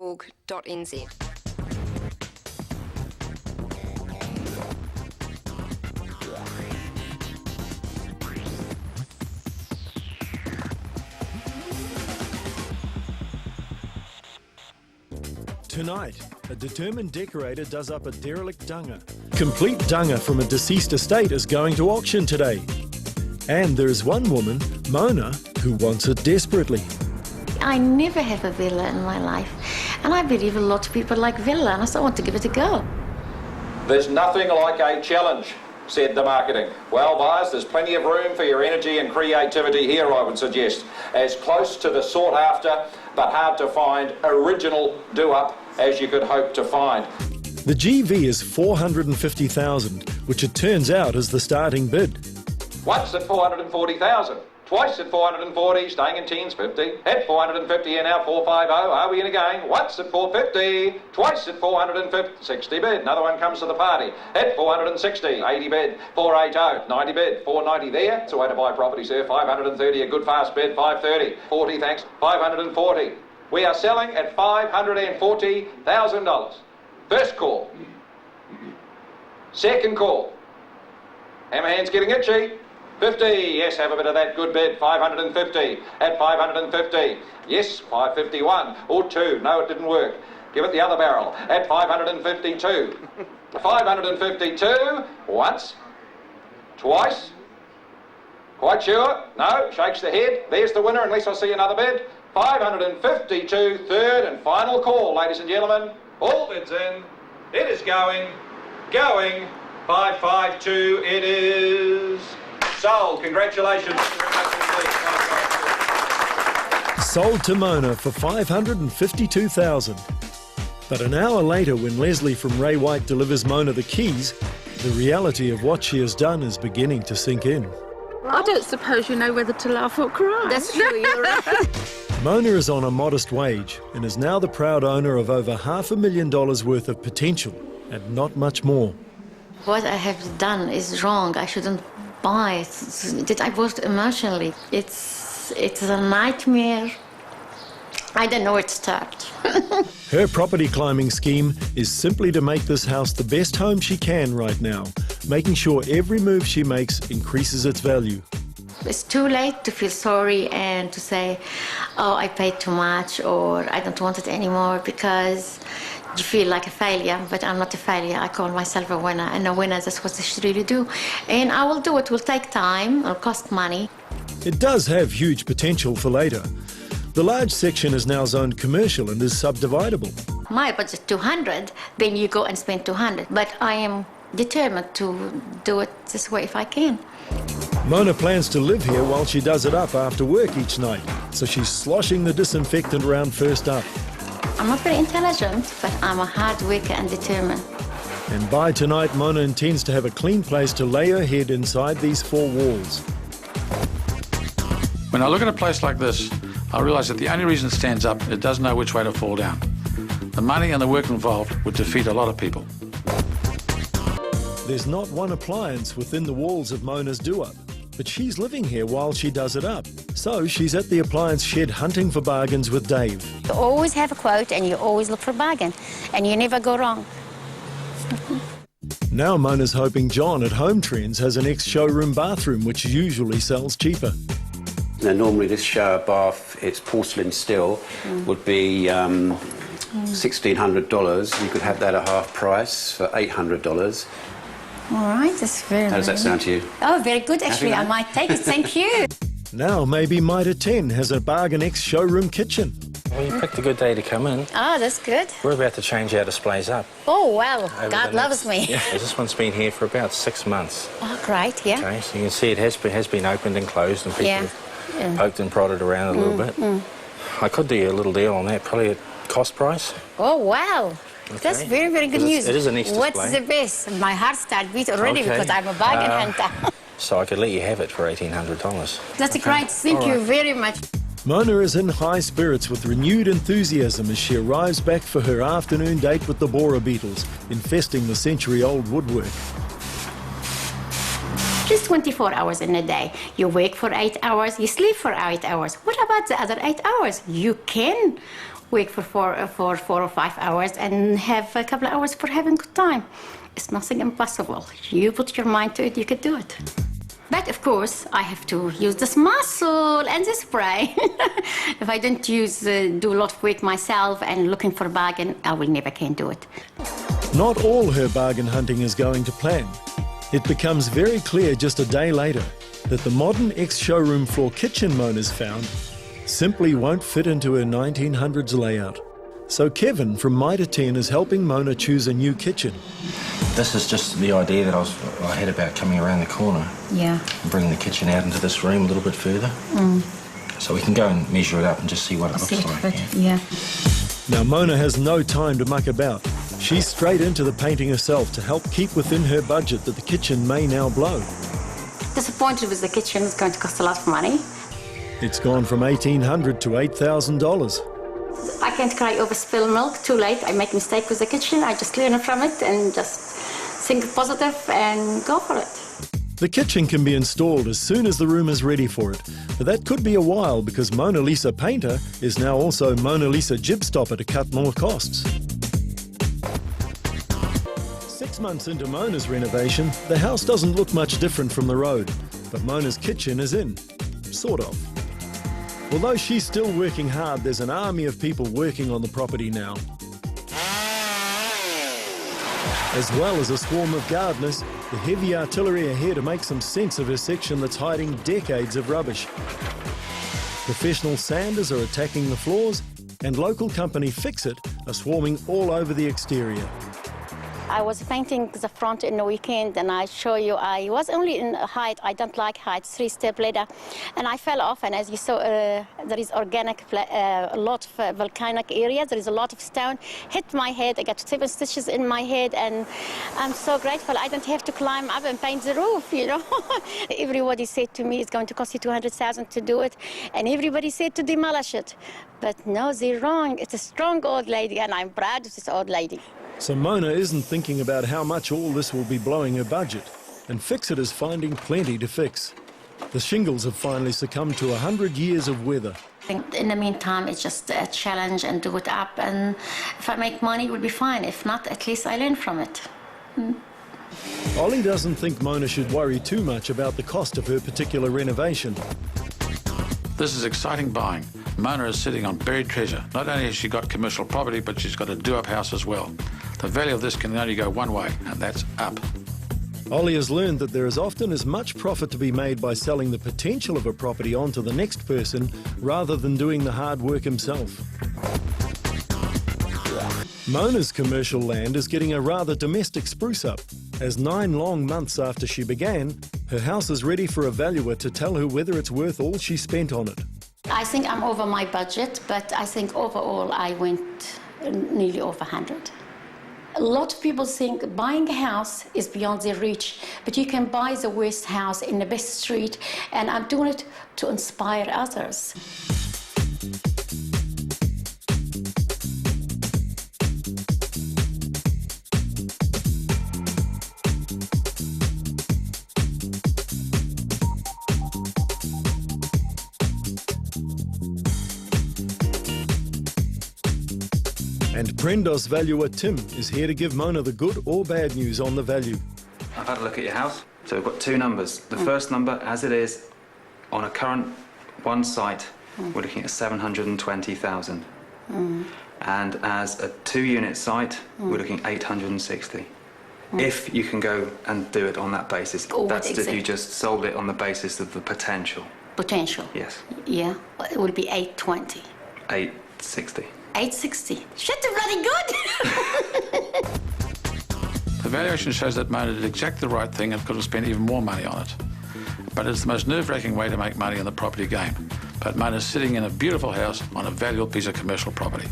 .org.nz. Tonight, a determined decorator does up a derelict dunga. Complete dunga from a deceased estate is going to auction today. And there's one woman, Mona, who wants it desperately. I never have a villa in my life, and I believe a lot of people like villa, and I still want to give it a go. There's nothing like a challenge, said the marketing. Well, buyers, there's plenty of room for your energy and creativity here, I would suggest. As close to the sought after, but hard to find, original do-up as you could hope to find. The GV is $450,000, which it turns out is the starting bid. Once at 440,000, twice at 440, staying in teens 50, at 450 and now 450, are we in again? Once at 450, twice at 450, 60 bid, another one comes to the party, at 460, 80 bid, 480, 90 bid, 490 there, it's a way to buy property, sir, 530, a good fast bid, 530, 40 thanks, 540. We are selling at $540,000. First call. Second call. Hammerhand's getting itchy. 50, yes, have a bit of that good bid, 550, at 550, yes, 551, or 2, no, it didn't work, give it the other barrel, at 552, 552, once, twice, quite sure, no, shakes the head, there's the winner unless I see another bid, 552, third and final call, ladies and gentlemen, all bids in, it is going, 552 it is. Sold. Congratulations. Sold to Mona for $552,000. But an hour later, when Leslie from Ray White delivers Mona the keys, the reality of what she has done is beginning to sink in. I don't suppose you know whether to laugh or cry. That's true, you're right. Mona is on a modest wage and is now the proud owner of over $500,000 worth of potential, and not much more. What I have done is wrong. I shouldn't buy it. I was emotionally. It's a nightmare. I don't know where to start. Her property climbing scheme is simply to make this house the best home she can right now, making sure every move she makes increases its value. It's too late to feel sorry and to say, oh, I paid too much or I don't want it anymore, because you feel like a failure, but I'm not a failure. I call myself a winner, and a winner, that's what they should really do. And I will do it. It will take time, it will cost money. It does have huge potential for later. The large section is now zoned commercial and is subdividable. My budget 200, then you go and spend 200. But I am determined to do it this way if I can. Mona plans to live here while she does it up after work each night, so she's sloshing the disinfectant around first up. I'm not very intelligent, but I'm a hard worker and determined. And by tonight, Mona intends to have a clean place to lay her head inside these four walls. When I look at a place like this, I realise that the only reason it stands up, it doesn't know which way to fall down. The money and the work involved would defeat a lot of people. There's not one appliance within the walls of Mona's do-up, but she's living here while she does it up. So she's at the appliance shed hunting for bargains with Dave. You always have a quote and you always look for a bargain, and you never go wrong. Now Mona's hoping John at Home Trends has an ex-showroom bathroom which usually sells cheaper. Now, normally this shower bath, it's porcelain still, would be $1,600. You could have that at half price for $800. All right, that's very How does that sound to you? Oh, very good, actually. I might take it. Thank you. Now maybe Mitre 10 has a bargain ex-showroom kitchen. Well, you picked a good day to come in. Oh, that's good. We're about to change our displays up. Oh, well, God loves me. Yeah, this one's been here for about 6 months. Oh, great, yeah. Okay, so you can see it has been opened and closed, and people have poked and prodded around a little bit. I could do you a little deal on that, probably at cost price. Oh, wow. Okay. That's very, very good news. It is a nice display. What's the best? My heart starts beating already because I'm a bargain hunter. So I could let you have it for $1,800. That's great. Thank you very much. Mona is in high spirits with renewed enthusiasm as she arrives back for her afternoon date with the borer beetles, infesting the century-old woodwork. Just 24 hours in a day. You wake for 8 hours, you sleep for 8 hours. What about the other 8 hours? You can work for 4 or 5 hours and have a couple of hours for having good time. It's nothing impossible. You put your mind to it, you could do it. But of course, I have to use this muscle and this spray. If I don't do a lot of work myself and looking for a bargain, I will never can do it. Not all her bargain hunting is going to plan. It becomes very clear just a day later that the modern ex-showroom floor kitchen Mona's found simply won't fit into her 1900s layout. So Kevin from Mitre 10 is helping Mona choose a new kitchen. This is just the idea that I had about coming around the corner. Yeah. And bringing the kitchen out into this room a little bit further. So we can go and measure it up and just see what it looks like. Yeah. Now Mona has no time to muck about. She's straight into the painting herself to help keep within her budget that the kitchen may now blow. Disappointed with the kitchen. It's going to cost a lot of money. It's gone from $1,800 to $8,000. I can't cry over spilled milk. Too late. I make a mistake with the kitchen. I just learn from it and just think positive and go for it. The kitchen can be installed as soon as the room is ready for it, but that could be a while because Mona Lisa Painter is now also Mona Lisa Jib Stopper to cut more costs. 6 months into Mona's renovation, the house doesn't look much different from the road, but Mona's kitchen is in, sort of. Although she's still working hard, there's an army of people working on the property now. As well as a swarm of gardeners, the heavy artillery are here to make some sense of her section that's hiding decades of rubbish. Professional sanders are attacking the floors, and local company Fix It are swarming all over the exterior. I was painting the front in the weekend, and I show you, I was only in height. I don't like height, 3-step ladder, and I fell off. And as you saw, there is organic, a lot of volcanic area. There is a lot of stone. Hit my head. I got 7 stitches in my head, and I'm so grateful I don't have to climb up and paint the roof. You know, everybody said to me it's going to cost you $200,000 to do it, and everybody said to demolish it. But no, they're wrong. It's a strong old lady, and I'm proud of this old lady. So Mona isn't thinking about how much all this will be blowing her budget, and Fix It is finding plenty to fix. The shingles have finally succumbed to 100 years of weather. I think in the meantime, it's just a challenge and do it up, and if I make money, it will be fine. If not, at least I learn from it. Ollie doesn't think Mona should worry too much about the cost of her particular renovation. This is exciting buying. Mona is sitting on buried treasure. Not only has she got commercial property, but she's got a do-up house as well. The value of this can only go one way, and that's up. Ollie has learned that there is often as much profit to be made by selling the potential of a property on to the next person rather than doing the hard work himself. Mona's commercial land is getting a rather domestic spruce-up, as 9 long months after she began, her house is ready for a valuer to tell her whether it's worth all she spent on it. I think I'm over my budget, but I think overall I went nearly over 100. A lot of people think buying a house is beyond their reach, but you can buy the worst house in the best street, and I'm doing it to inspire others. And Prendos valuer Tim is here to give Mona the good or bad news on the value. I've had a look at your house. So we've got 2 numbers. The first number, as it is, on a current one site, we're looking at 720,000. And as a 2-unit site, we're looking at 860. If you can go and do it on that basis. That's if you just sold it on the basis of the potential. Potential? Yes. Yeah, it would be 820. 860. 860. Shit, bloody good! The valuation shows that Mona did exactly the right thing and could have spent even more money on it. But it's the most nerve-wracking way to make money in the property game. But Mona's sitting in a beautiful house on a valuable piece of commercial property.